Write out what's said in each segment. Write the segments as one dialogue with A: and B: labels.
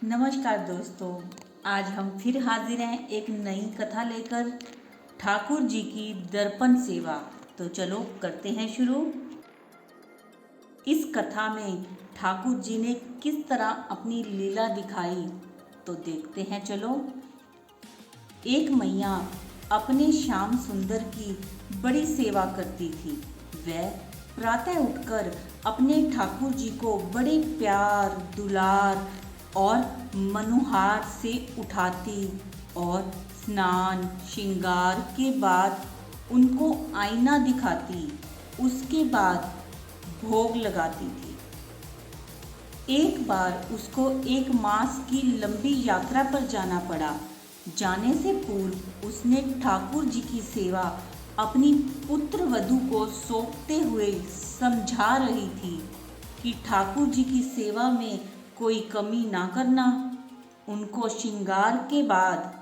A: नमस्कार दोस्तों, आज हम फिर हाजिर हैं एक नई कथा लेकर। ठाकुर जी की दर्पण सेवा। तो चलो करते हैं शुरू। इस कथा में ठाकुर जी ने किस तरह अपनी लीला दिखाई तो देखते हैं चलो। एक मैया अपने श्याम सुंदर की बड़ी सेवा करती थी। वह प्रातः उठकर अपने ठाकुर जी को बड़े प्यार दुलार और मनुहार से उठाती और स्नान श्रृंगार के बाद उनको आईना दिखाती, उसके बाद भोग लगाती थी। एक बार उसको एक मास की लंबी यात्रा पर जाना पड़ा। जाने से पूर्व उसने ठाकुर जी की सेवा अपनी पुत्र वधू को सौंपते हुए समझा रही थी कि ठाकुर जी की सेवा में कोई कमी ना करना। उनको श्रृंगार के बाद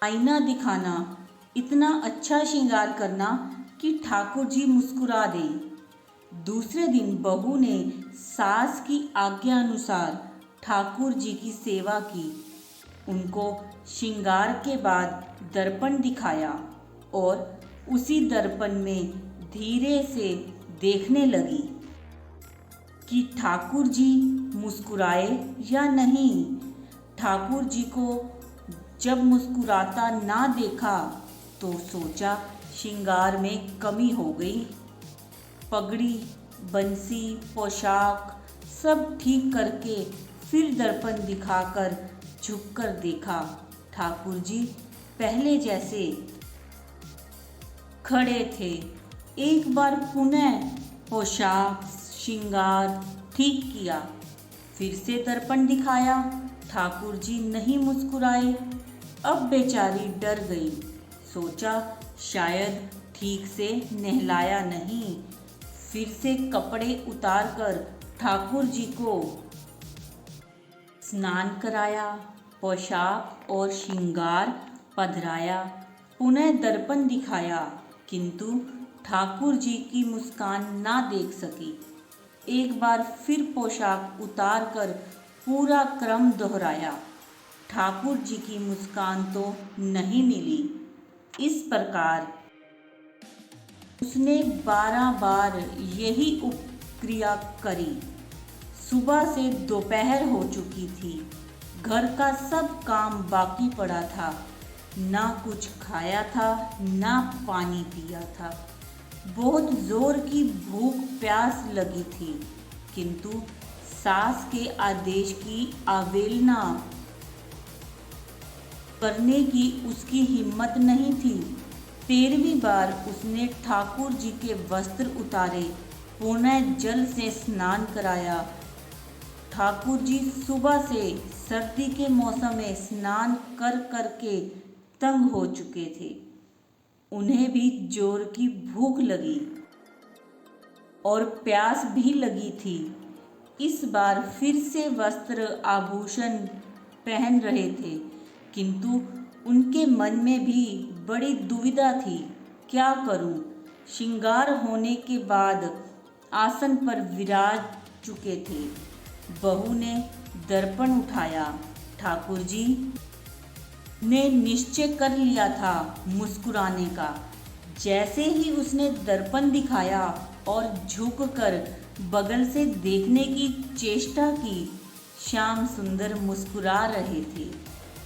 A: आईना दिखाना, इतना अच्छा श्रृंगार करना कि ठाकुर जी मुस्कुरा दें। दूसरे दिन बहू ने सास की आज्ञा अनुसार ठाकुर जी की सेवा की। उनको श्रृंगार के बाद दर्पण दिखाया और उसी दर्पण में धीरे से देखने लगी कि ठाकुर जी मुस्कुराए या नहीं। ठाकुर जी को जब मुस्कुराता ना देखा तो सोचा श्रृंगार में कमी हो गई। पगड़ी बंसी पोशाक सब ठीक करके फिर दर्पण दिखाकर झुककर देखा, ठाकुर जी पहले जैसे खड़े थे। एक बार पुनः पोशाक श्रृंगार ठीक किया, फिर से दर्पण दिखाया, ठाकुर जी नहीं मुस्कुराए। अब बेचारी डर गई। सोचा शायद ठीक से नहलाया नहीं। फिर से कपड़े उतारकर ठाकुर जी को स्नान कराया, पोशाक और श्रृंगार पधराया, पुनः दर्पण दिखाया, किंतु ठाकुर जी की मुस्कान ना देख सकी। एक बार फिर पोशाक उतारकर पूरा क्रम दोहराया, ठाकुर जी की मुस्कान तो नहीं मिली। इस प्रकार उसने 12 बार यही उपक्रिया करी। सुबह से दोपहर हो चुकी थी। घर का सब काम बाकी पड़ा था। ना कुछ खाया था ना पानी पिया था। बहुत जोर की भूख प्यास लगी थी, किंतु सास के आदेश की अवहेलना करने की उसकी हिम्मत नहीं थी। 13वीं बार उसने ठाकुर जी के वस्त्र उतारे, पुनः जल से स्नान कराया। ठाकुर जी सुबह से सर्दी के मौसम में स्नान कर कर के तंग हो चुके थे। उन्हें भी जोर की भूख लगी और प्यास भी लगी थी। इस बार फिर से वस्त्र आभूषण पहन रहे थे, किंतु उनके मन में भी बड़ी दुविधा थी। क्या करूं? श्रृंगार होने के बाद आसन पर विराज चुके थे। बहू ने दर्पण उठाया। ठाकुर जी ने निश्चय कर लिया था मुस्कुराने का। जैसे ही उसने दर्पण दिखाया और झुककर बगल से देखने की चेष्टा की, श्याम सुंदर मुस्कुरा रहे थे।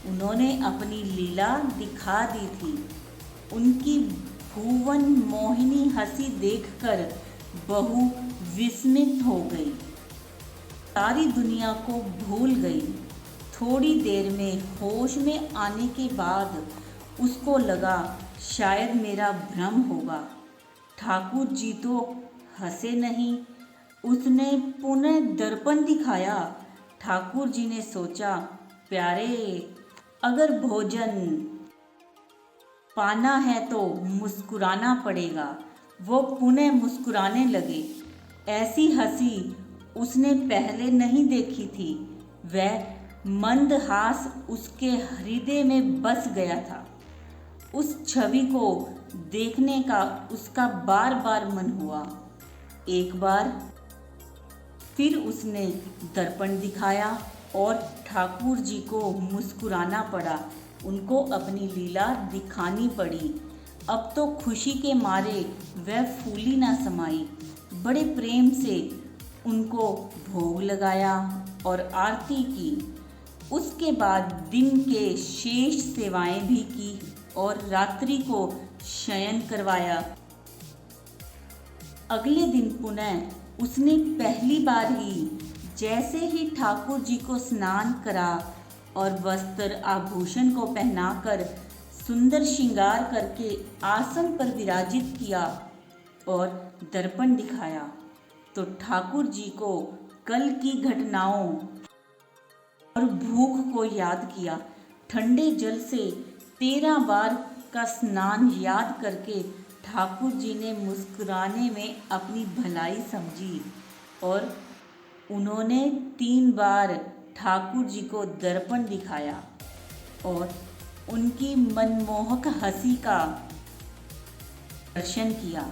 A: उन्होंने अपनी लीला दिखा दी थी। उनकी भुवन मोहिनी हंसी देखकर बहू विस्मित हो गई, सारी दुनिया को भूल गई। थोड़ी देर में होश में आने के बाद उसको लगा शायद मेरा भ्रम होगा। ठाकुर जी तो हंसे नहीं। उसने पुनः दर्पण दिखाया। ठाकुर जी ने सोचा, प्यारे, अगर भोजन पाना है तो मुस्कुराना पड़ेगा। वो पुनः मुस्कुराने लगे। ऐसी हंसी उसने पहले नहीं देखी थी। वह मंदहास उसके हृदय में बस गया था। उस छवि को देखने का उसका बार बार मन हुआ। एक बार फिर उसने दर्पण दिखाया और ठाकुर जी को मुस्कुराना पड़ा, उनको अपनी लीला दिखानी पड़ी। अब तो खुशी के मारे वह फूली ना समाई, बड़े प्रेम से उनको भोग लगाया और आरती की। उसके बाद दिन के शेष सेवाएं भी की और रात्रि को शयन करवाया। अगले दिन पुनः उसने पहली बार ही जैसे ही ठाकुर जी को स्नान करा और वस्त्र आभूषण को पहनाकर सुंदर श्रृंगार करके आसन पर विराजित किया और दर्पण दिखाया, तो ठाकुर जी को कल की घटनाओं और भूख को याद किया। ठंडे जल से 13 बार का स्नान याद करके ठाकुर जी ने मुस्कुराने में अपनी भलाई समझी और उन्होंने 3 बार ठाकुर जी को दर्पण दिखाया और उनकी मनमोहक हंसी का दर्शन किया।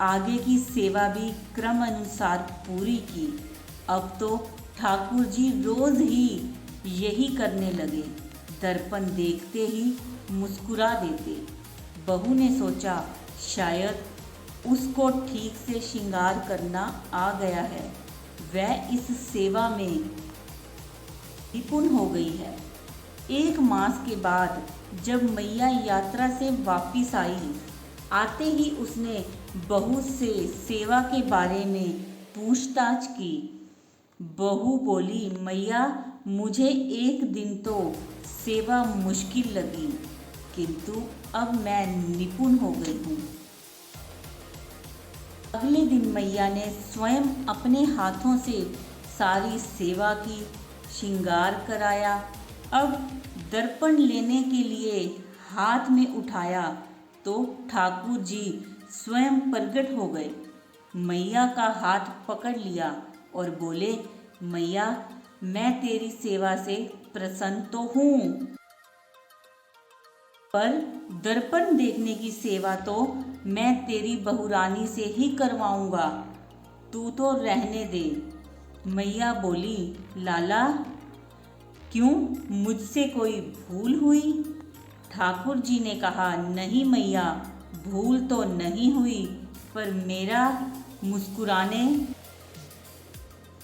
A: आगे की सेवा भी क्रम अनुसार पूरी की। अब तो ठाकुर जी रोज ही यही करने लगे, दर्पण देखते ही मुस्कुरा देते। बहू ने सोचा शायद उसको ठीक से श्रृंगार करना आ गया है, वह इस सेवा में निपुण हो गई है। 1 मास के बाद जब मैया यात्रा से वापिस आई, आते ही उसने बहू से सेवा के बारे में पूछताछ की। बहू बोली, मैया मुझे 1 दिन तो सेवा मुश्किल लगी, किंतु अब मैं निपुण हो गई हूँ। अगले दिन मैया ने स्वयं अपने हाथों से सारी सेवा की, श्रृंगार कराया। अब दर्पण लेने के लिए हाथ में उठाया तो ठाकुर जी स्वयं प्रकट हो गए। मैया का हाथ पकड़ लिया और बोले, मैया मैं तेरी सेवा से प्रसन्न तो हूँ, पर दर्पण देखने की सेवा तो मैं तेरी बहुरानी से ही करवाऊंगा, तू तो रहने दे। मैया बोली, लाला क्यों, मुझसे कोई भूल हुई? ठाकुर जी ने कहा, नहीं मैया, भूल तो नहीं हुई, पर मेरा मुस्कुराने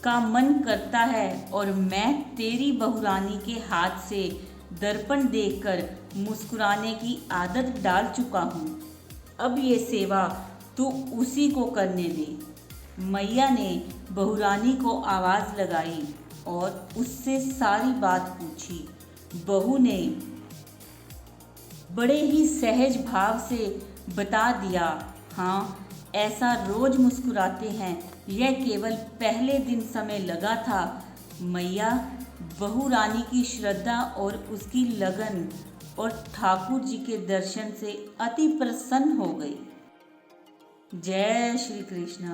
A: का मन करता है और मैं तेरी बहुरानी के हाथ से दर्पण देखकर मुस्कुराने की आदत डाल चुका हूँ। अब ये सेवा तू उसी को करने दे। मैया ने बहुरानी को आवाज़ लगाई और उससे सारी बात पूछी। बहू ने बड़े ही सहज भाव से बता दिया, हाँ ऐसा रोज मुस्कुराते हैं, यह केवल पहले दिन समय लगा था। मैया बहू रानी की श्रद्धा और उसकी लगन और ठाकुर जी के दर्शन से अति प्रसन्न हो गई। जय श्री कृष्ण।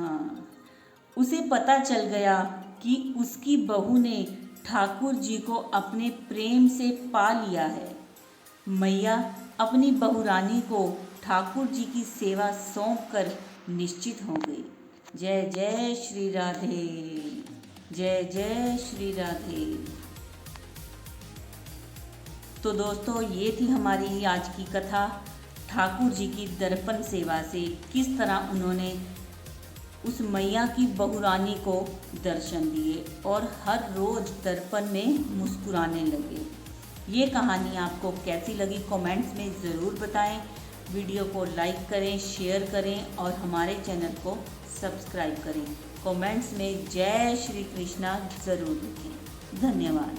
A: उसे पता चल गया कि उसकी बहू ने ठाकुर जी को अपने प्रेम से पा लिया है। मैया अपनी बहुरानी को ठाकुर जी की सेवा सौंपकर निश्चित हो गई। जय जय श्री राधे, जय जय श्री राधे। तो दोस्तों ये थी हमारी आज की कथा, ठाकुर जी की दर्पण सेवा से किस तरह उन्होंने उस मैया की बहुरानी को दर्शन दिए और हर रोज दर्पण में मुस्कुराने लगे। ये कहानी आपको कैसी लगी कमेंट्स में ज़रूर बताएं। वीडियो को लाइक करें, शेयर करें और हमारे चैनल को सब्सक्राइब करें। कमेंट्स में जय श्री कृष्णा ज़रूर लिखें। धन्यवाद।